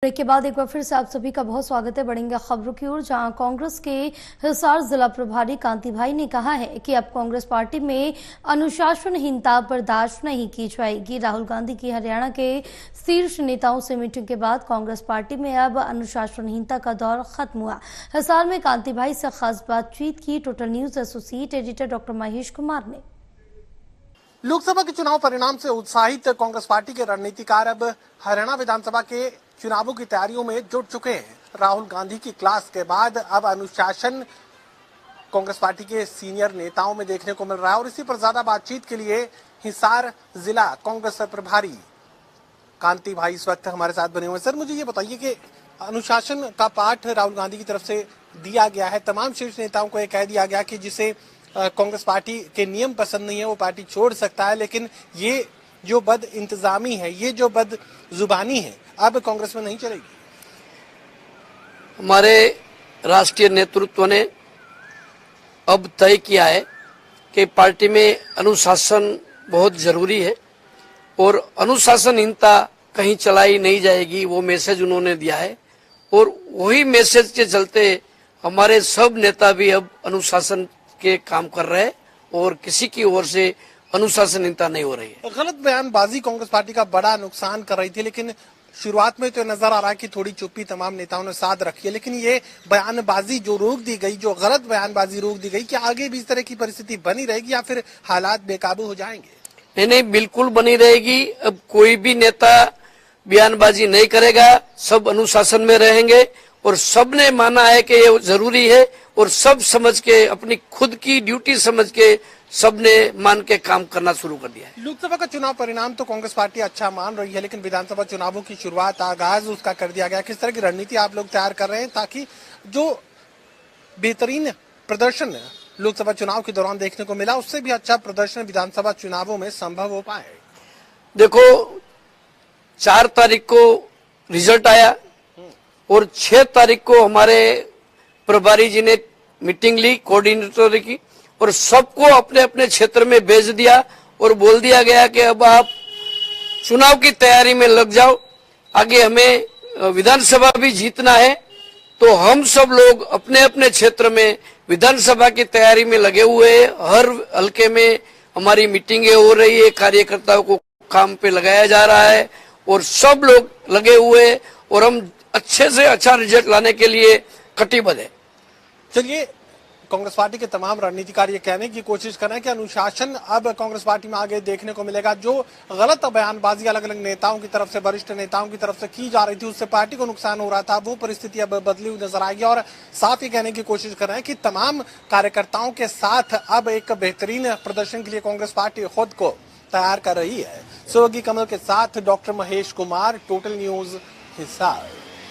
Break के बाद एक बार फिर से आप सभी का बहुत स्वागत है। बढ़ेंगे खबरों की ओर, जहां कांग्रेस के हिसार जिला प्रभारी कांति भाई ने कहा है कि अब कांग्रेस पार्टी में अनुशासनहीनता बर्दाश्त नहीं की जाएगी। राहुल गांधी की हरियाणा के शीर्ष नेताओं से मीटिंग के बाद कांग्रेस पार्टी में अब अनुशासनहीनता का दौर खत्म हुआ। हिसार में कांति भाई से खास बातचीत की total news associate editor doctor Mahesh Kumar ने। लोकसभा के चुनाव परिणाम से उत्साहित कांग्रेस पार्टी के रणनीतिकार अब हरियाणा विधानसभा के चुनावों की तैयारियों में जुट चुके हैं। राहुल गांधी की क्लास के बाद अब अनुशासन कांग्रेस पार्टी के सीनियर नेताओं में देखने को मिल रहा है और इसी पर ज्यादा बातचीत के लिए हिसार जिला कांग्रेस प्रभारी कांति भाई इस वक्त हमारे साथ बने हुए हैं। सर, मुझे ये बताइए कि अनुशासन का पाठ राहुल गांधी की तरफ से दिया गया है, तमाम शीर्ष नेताओं को यह कह दिया गया कि जिसे कांग्रेस पार्टी के नियम पसंद नहीं है वो पार्टी छोड़ सकता है, लेकिन ये जो बद इंतजामी है, ये जो बद जुबानी है, अब कांग्रेस में नहीं चलेगी। हमारे राष्ट्रीय नेतृत्व ने अब तय किया है कि पार्टी में अनुशासन बहुत जरूरी है और अनुशासनहीनता कहीं चलाई नहीं जाएगी, वो मैसेज उन्होंने दिया है। और वही मैसेज के चलते हमारे सब नेता भी अब अनुशासन के काम कर रहे हैं और किसी की ओर से अनुशासनहीनता नहीं हो रही है। गलत बयानबाजी कांग्रेस पार्टी का बड़ा नुकसान कर रही थी, लेकिन शुरुआत में तो नजर आ रहा है कि थोड़ी चुप्पी तमाम नेताओं ने साध रखी है, लेकिन ये बयानबाजी जो रोक दी गई, जो गलत बयानबाजी रोक दी गई, क्या आगे भी इस तरह की परिस्थिति बनी रहेगी या फिर हालात बेकाबू हो जाएंगे? नहीं, बिल्कुल बनी रहेगी। अब कोई भी नेता बयानबाजी नहीं करेगा, सब अनुशासन में रहेंगे और सबने माना है कि ये जरूरी है और सब समझ के अपनी खुद की ड्यूटी समझ के सबने मान के काम करना शुरू कर दिया है। लोकसभा का चुनाव परिणाम तो कांग्रेस पार्टी अच्छा मान रही है, लेकिन विधानसभा चुनावों की शुरुआत, आगाज उसका कर दिया गया। किस तरह की रणनीति आप लोग तैयार कर रहे हैं ताकि जो बेहतरीन प्रदर्शन लोकसभा चुनाव के दौरान देखने को मिला, उससे भी अच्छा प्रदर्शन विधानसभा चुनावों में संभव हो पाए? देखो, 4 तारीख को रिजल्ट आया और 6 तारीख को हमारे प्रभारी जी ने मीटिंग ली कोऑर्डिनेटर की और सबको अपने अपने क्षेत्र में भेज दिया और बोल दिया गया कि अब आप चुनाव की तैयारी में लग जाओ, आगे हमें विधानसभा भी जीतना है। तो हम सब लोग अपने अपने क्षेत्र में विधानसभा की तैयारी में लगे हुए हैं। हर हल्के में हमारी मीटिंगें हो रही है, कार्यकर्ताओं को काम पे लगाया जा रहा है और सब लोग लगे हुए हैं और हम अच्छे से अच्छा रिजल्ट लाने के लिए कटिबद्ध है। चलिए, कांग्रेस पार्टी के तमाम रणनीतिकार ये कहने की कोशिश कर रहे हैं कि अनुशासन अब कांग्रेस पार्टी में आगे देखने को मिलेगा। जो गलत बयानबाजी अलग अलग नेताओं की तरफ से, वरिष्ठ नेताओं की तरफ से की जा रही थी, उससे पार्टी को नुकसान हो रहा था, वो परिस्थिति अब बदली हुई नजर आएगी। और साफ ही कहने की कोशिश कर रहे हैं कि तमाम कार्यकर्ताओं के साथ अब एक बेहतरीन प्रदर्शन के लिए कांग्रेस पार्टी खुद को तैयार कर रही है। सोगी कमल के साथ doctor Mahesh Kumar, total news Hisar.